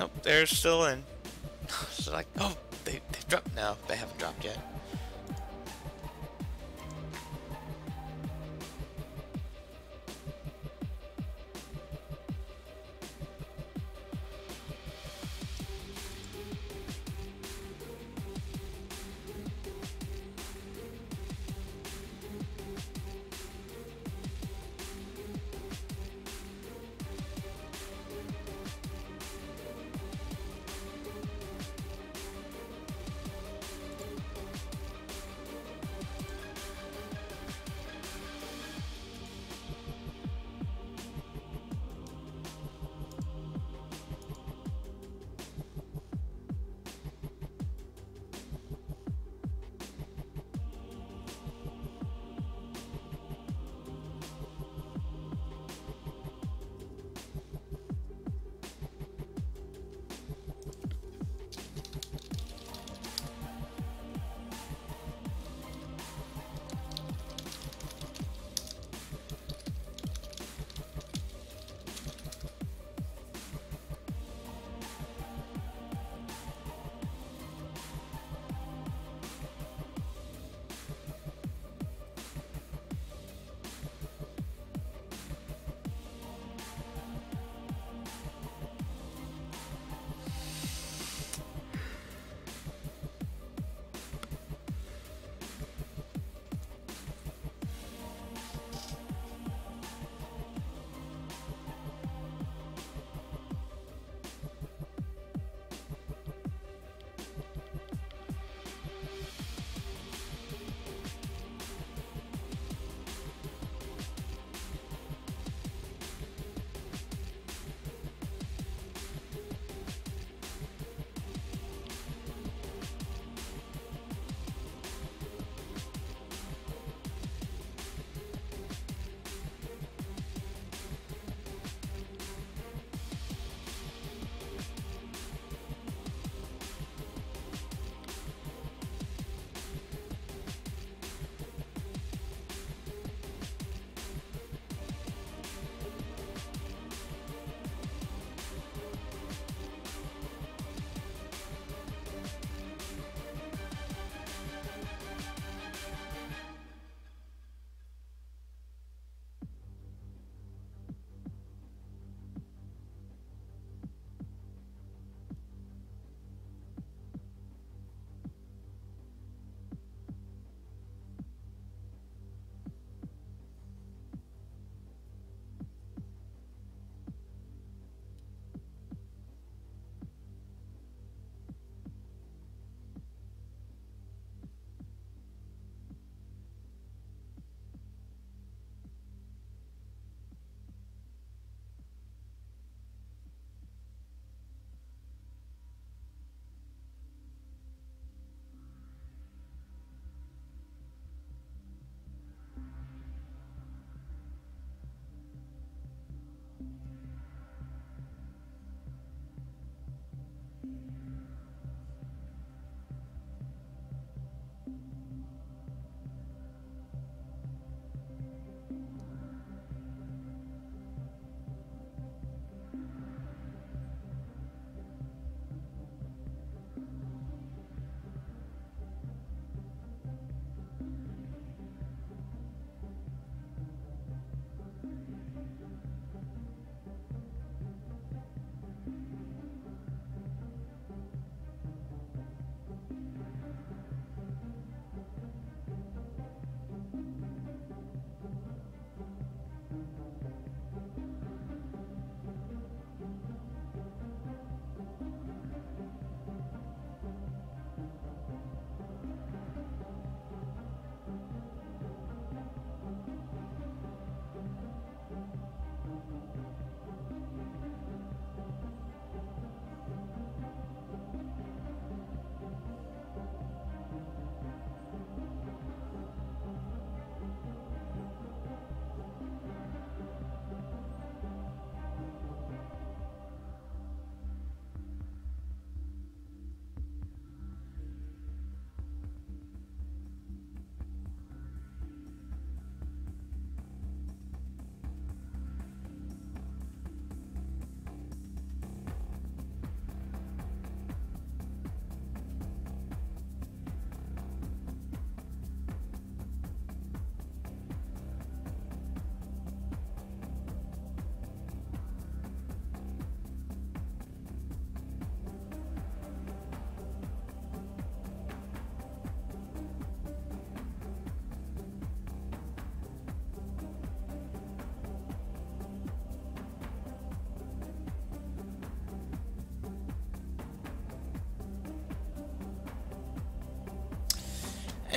Nope, they're still in. So like, oh, they've dropped. No, they haven't dropped yet.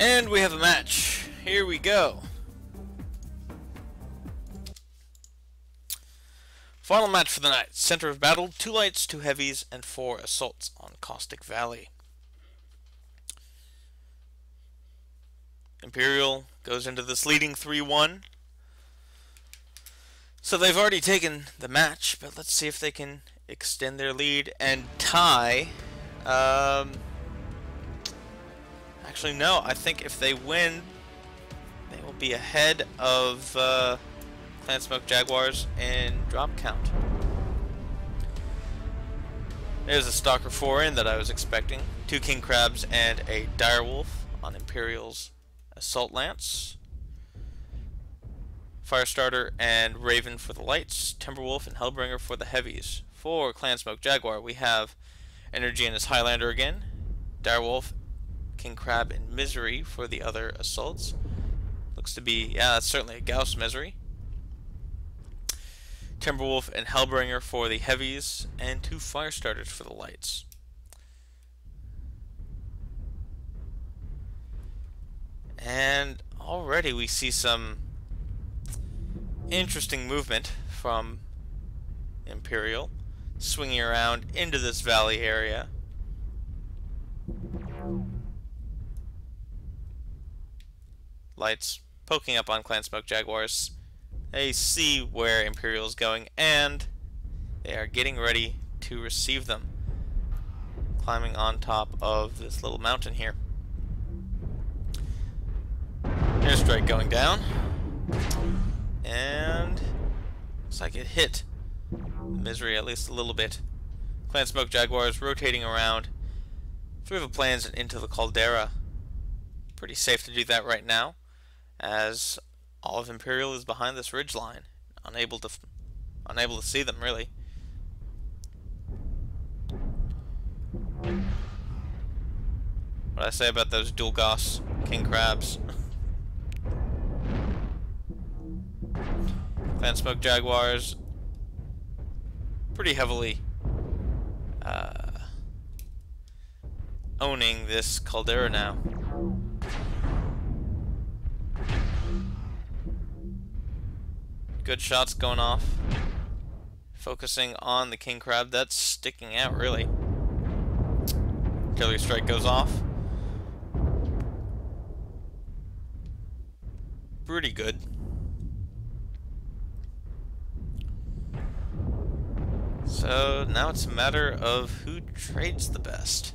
And we have a match. Here we go. Final match for the night. Center of battle, 2 lights, 2 heavies, and 4 assaults on Caustic Valley. Empyreal goes into this leading 3-1. So they've already taken the match, but let's see if they can extend their lead and tie. Actually, no. I think if they win, they will be ahead of Clan Smoke Jaguars in drop count. There's a Stalker 4-in that I was expecting. 2 King Crabs and a Direwolf on Empyreal's Assault Lance. Firestarter and Raven for the lights. Timberwolf and Hellbringer for the heavies. For Clan Smoke Jaguar, we have Energy and his Highlander again. Direwolf, King Crab, and Misery for the other assaults. Looks to be, yeah, that's certainly a Gauss Misery. Timberwolf and Hellbringer for the heavies, and 2 Firestarters for the lights. And already we see some interesting movement from Empyreal, swinging around into this valley area. Lights poking up on Clan Smoke Jaguars. They see where Empyreal is going, and they are getting ready to receive them, climbing on top of this little mountain here. Airstrike going down, and looks like it hit Misery at least a little bit. Clan Smoke Jaguars rotating around through the plains and into the caldera. Pretty safe to do that right now, as all of Empyreal is behind this ridge line, unable to see them really. What I say about those dual Gauss King Crabs? Clan Smoke Jaguars pretty heavily owning this caldera now. Good shots going off. Focusing on the King Crab that's sticking out really. Artillery strike goes off. Pretty good. So now it's a matter of who trades the best.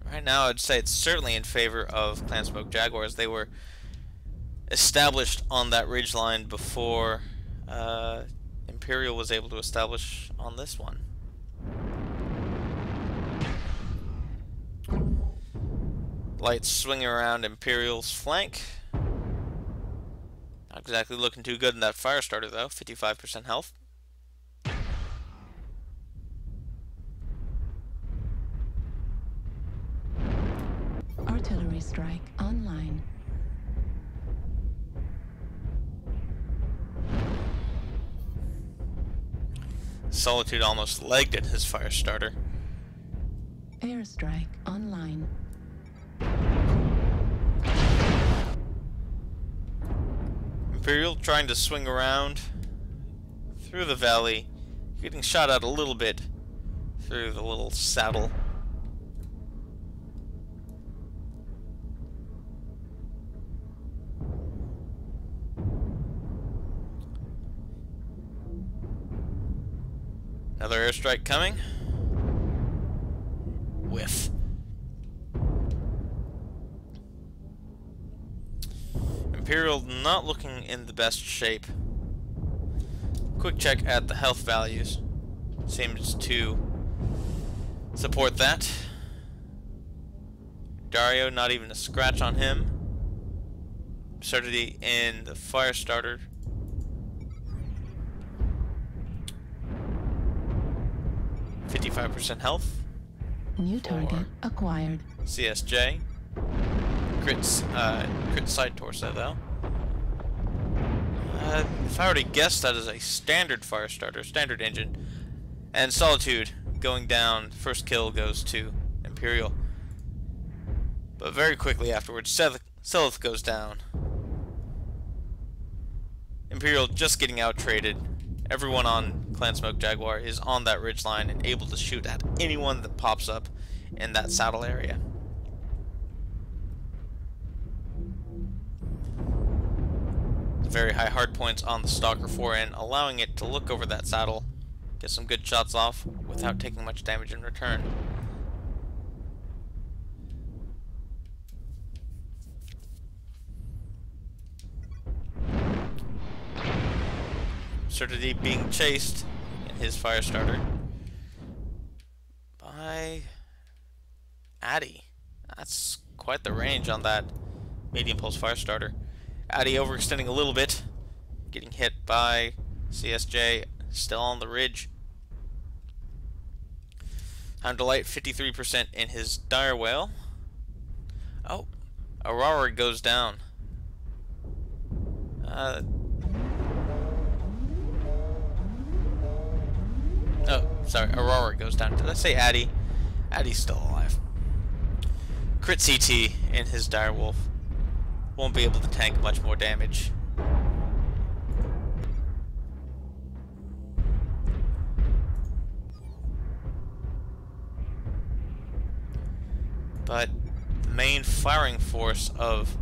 Right now I'd say it's certainly in favor of Clan Smoke Jaguars. They were established on that ridge line before Empyreal was able to establish on this one. Lights swinging around Empyreal's flank. Not exactly looking too good in that Firestarter though, 55% health. Artillery strike online. Solitude almost legged it, his Firestarter. Airstrike online. Empyreal trying to swing around through the valley, getting shot at a little bit through the little saddle. Another airstrike coming. Whiff. Empyreal not looking in the best shape. Quick check at the health values. Seems to support that. Dario, not even a scratch on him. Absurdity in the Firestarter. %5 health. New target acquired. CSJ. Crit side torso though. If I were to guess, that is a standard Firestarter, standard engine. And Solitude going down. First kill goes to Empyreal. But very quickly afterwards, Selith goes down. Empyreal just getting out-traded. Everyone on Clan Smoke Jaguar is on that ridgeline and able to shoot at anyone that pops up in that saddle area. Very high hard points on the Stalker forend, allowing it to look over that saddle, get some good shots off without taking much damage in return. Absurdity being chased in his Firestarter by Addy. That's quite the range on that medium pulse Firestarter. Addy overextending a little bit, getting hit by CSJ, still on the ridge. Time to light 53% in his Dire Whale. Oh, Aurora goes down. Oh, sorry, Aurora goes down. Did I say Addy? Addy's still alive. Crit CT in his Direwolf. Won't be able to tank much more damage. But the main firing force of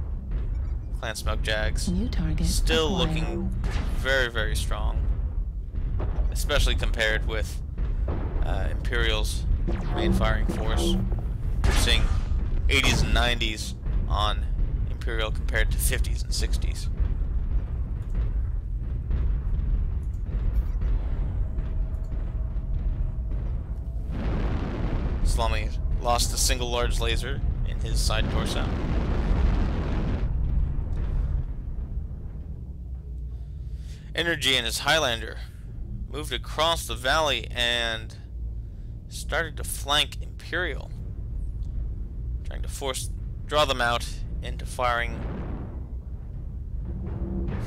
Clan Smoke Jags still looking very, very strong. Especially compared with Empyreal's main firing force. We're seeing 80s and 90s on Empyreal compared to 50s and 60s. Slummy lost a single large laser in his side torso. Energy in his Highlander moved across the valley and started to flank Empyreal, trying to draw them out into firing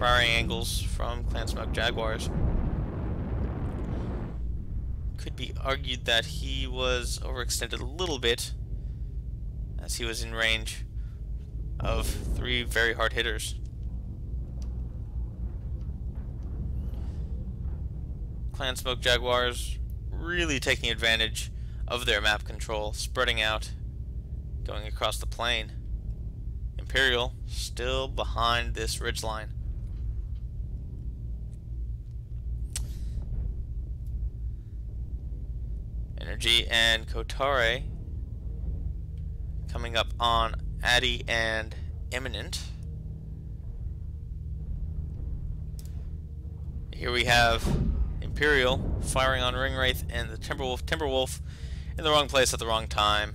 angles from Clan Smoke Jaguars. Could be argued that he was overextended a little bit, as he was in range of 3 very hard hitters. Clan Smoke Jaguars really taking advantage of their map control, spreading out, going across the plain. Empyreal still behind this ridgeline. Energy and Kotare coming up on Addy and Eminent. Here we have Empyreal firing on Ringwraith and the Timberwolf. Timberwolf in the wrong place at the wrong time.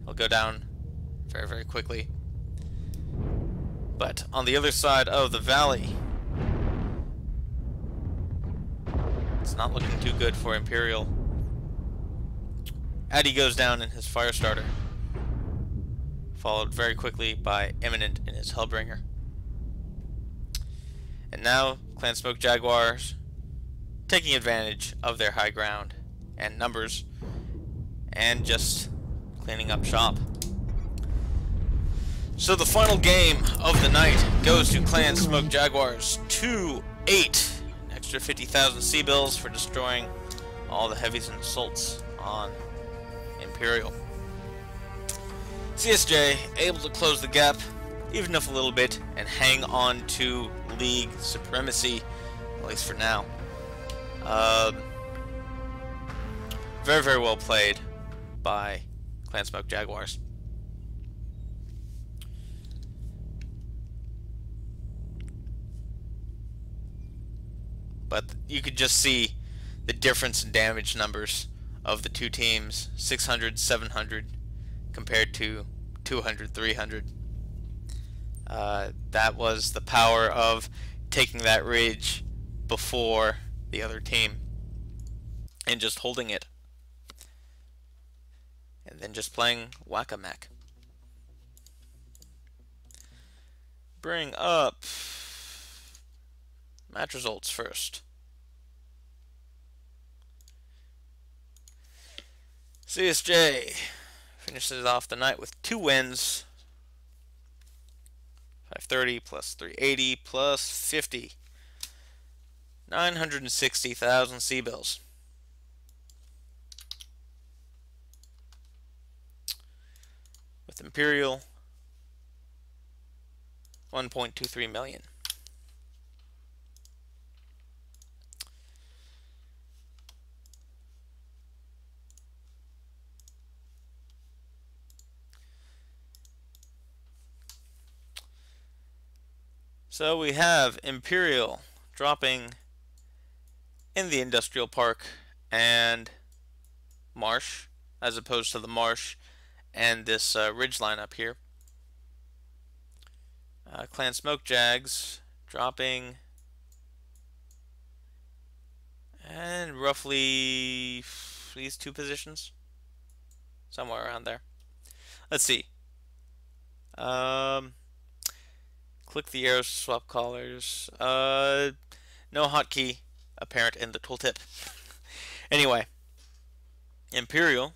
He'll go down very, very quickly. But on the other side of the valley, it's not looking too good for Empyreal. Addy goes down in his Firestarter, followed very quickly by Eminent in his Hellbringer. And now Clan Smoke Jaguars taking advantage of their high ground and numbers and just cleaning up shop. So the final game of the night goes to Clan Smoke Jaguars 2-8. An extra 50,000 C-bills for destroying all the heavies and assaults on Empyreal. CSJ able to close the gap, even if a little bit, and hang on to league supremacy, at least for now. Very, very well played by Clan Smoke Jaguars. But you could just see the difference in damage numbers of the two teams. 600, 700 compared to 200, 300. That was the power of taking that ridge before the other team and just holding it. And then just playing whack-a-mech. Bring up match results first. CSJ Finishes off the night with 2 wins. 530 plus 380 plus 50. 960,000 C-bills. With Empyreal, 1.23 million. So we have Empyreal dropping in the Industrial Park and Marsh, as opposed to the Marsh and this ridgeline up here. Clan Smoke Jags dropping and roughly these 2 positions, somewhere around there. Let's see. Click the arrows to swap colors. No hotkey apparent in the tooltip. Anyway, Empyreal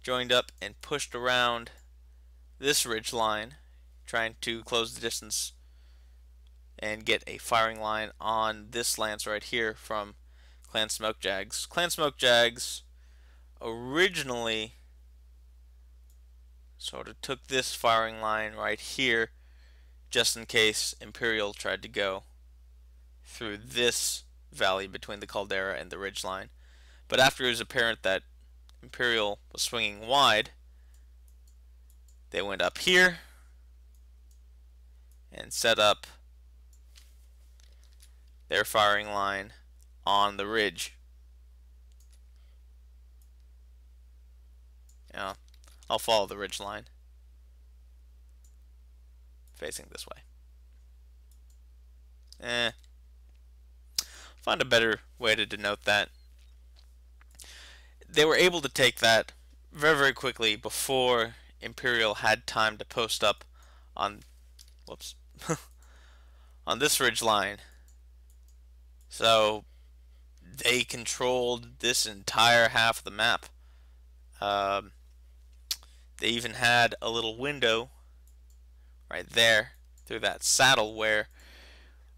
joined up and pushed around this ridge line, trying to close the distance and get a firing line on this lance right here from Clan Smoke Jags. Clan Smoke Jags originally sort of took this firing line right here just in case Empyreal tried to go through this valley between the caldera and the ridgeline. But after it was apparent that Empyreal was swinging wide, they went up here and set up their firing line on the ridge. Yeah, I'll follow the ridge line facing this way. Find a better way to denote that. They were able to take that very, very quickly before Empyreal had time to post up on, whoops, on this ridge line. So they controlled this entire half of the map. They even had a little window right there through that saddle where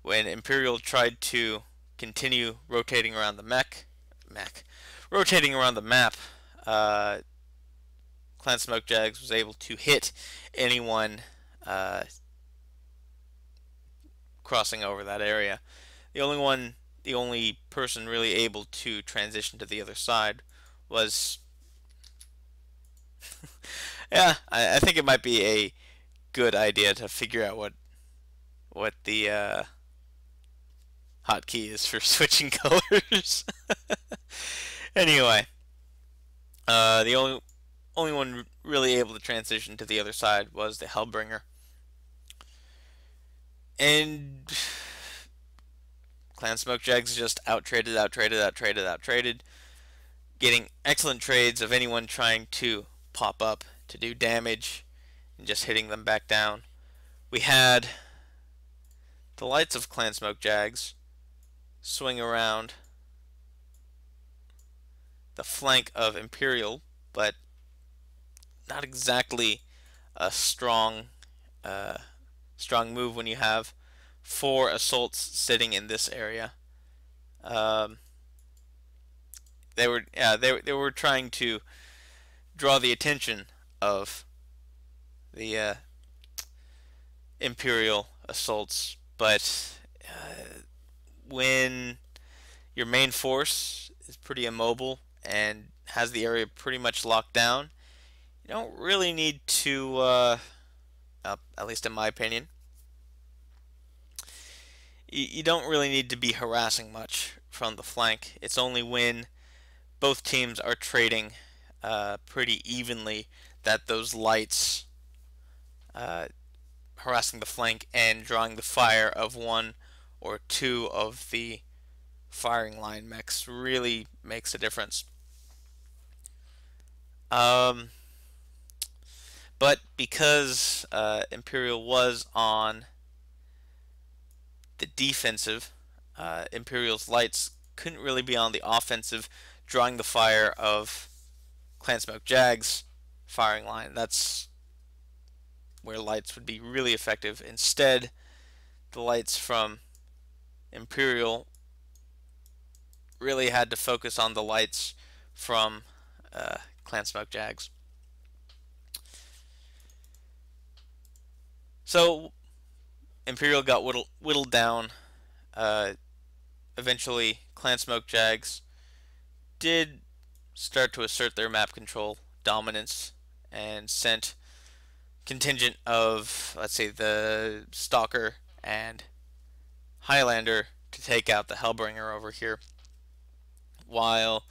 when Empyreal tried to continue rotating around the rotating around the map, Clan Smoke Jags was able to hit anyone crossing over that area. The only person really able to transition to the other side was yeah, I think it might be a good idea to figure out what the hotkey is for switching colors. Anyway, the only one really able to transition to the other side was the Hellbringer. And Clan Smoke Jags just out-traded, getting excellent trades of anyone trying to pop up to do damage and just hitting them back down. We had the lights of Clan Smoke Jags swing around the flank of Empyreal, but not exactly a strong move when you have 4 assaults sitting in this area. They were trying to draw the attention of the Empyreal assaults, but when your main force is pretty immobile and has the area pretty much locked down, you don't really need to, at least in my opinion, you don't really need to be harassing much from the flank. It's only when both teams are trading pretty evenly that those lights harassing the flank and drawing the fire of 1 or 2 of the firing line mechs really makes a difference. But because Empyreal was on the defensive, Empyreal's lights couldn't really be on the offensive, drawing the fire of Clan Smoke Jags firing line. That's where lights would be really effective. Instead, the lights from Empyreal really had to focus on the lights from Clan Smoke Jags. So Empyreal got whittled down. Eventually, Clan Smoke Jags did start to assert their map control dominance and sent contingent of, let's say, the Stalker and Highlander to take out the Hellbringer over here, while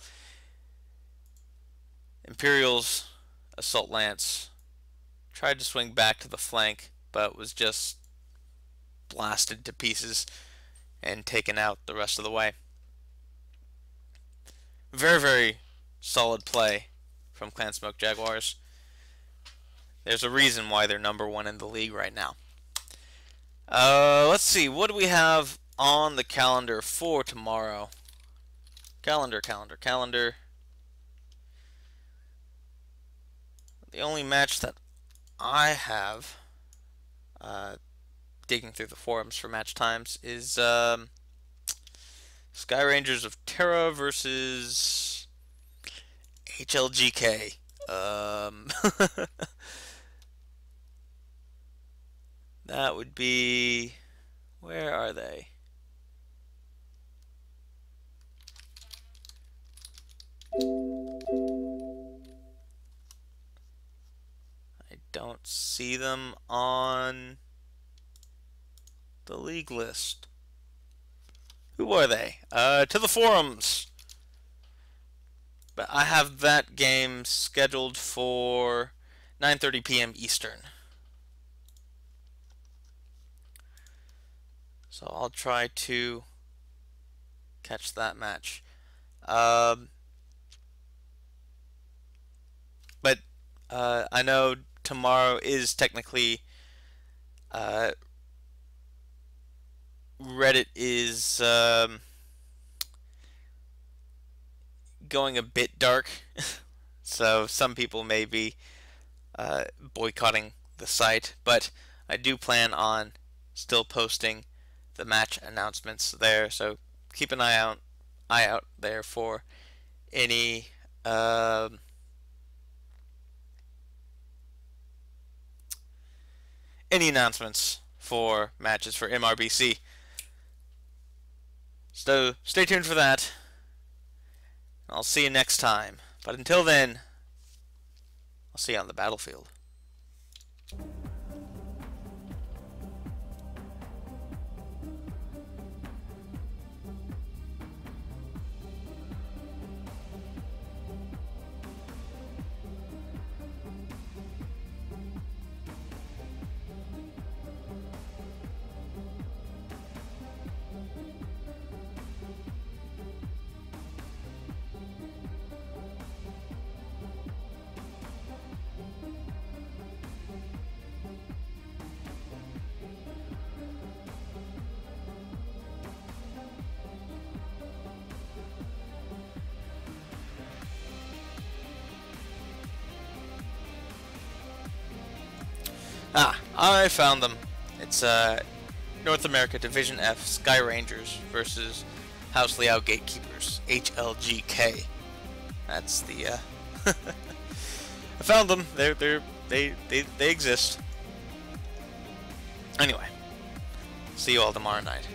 Imperial's Assault Lance tried to swing back to the flank, but was just blasted to pieces and taken out the rest of the way. Very, very solid play from Clan Smoke Jaguars. There's a reason why they're #1 in the league right now. Let's see, what do we have on the calendar for tomorrow? Calendar. The only match that I have, digging through the forums for match times, is Sky Rangers of Terra versus HLGK. That would be... where are they? I don't see them on the league list. Who are they? To the forums! But I have that game scheduled for 9:30 p.m. Eastern. So I'll try to catch that match. But I know tomorrow is technically Reddit is going a bit dark, so some people may be boycotting the site, but I do plan on still posting the match announcements there, so keep an eye out there for any announcements for matches for MRBC. So stay tuned for that. I'll see you next time. But until then, I'll see you on the battlefield. I found them. It's North America Division F Sky Rangers versus House Layout Gatekeepers, HLGK. That's the I found them. They exist. Anyway, see you all tomorrow night.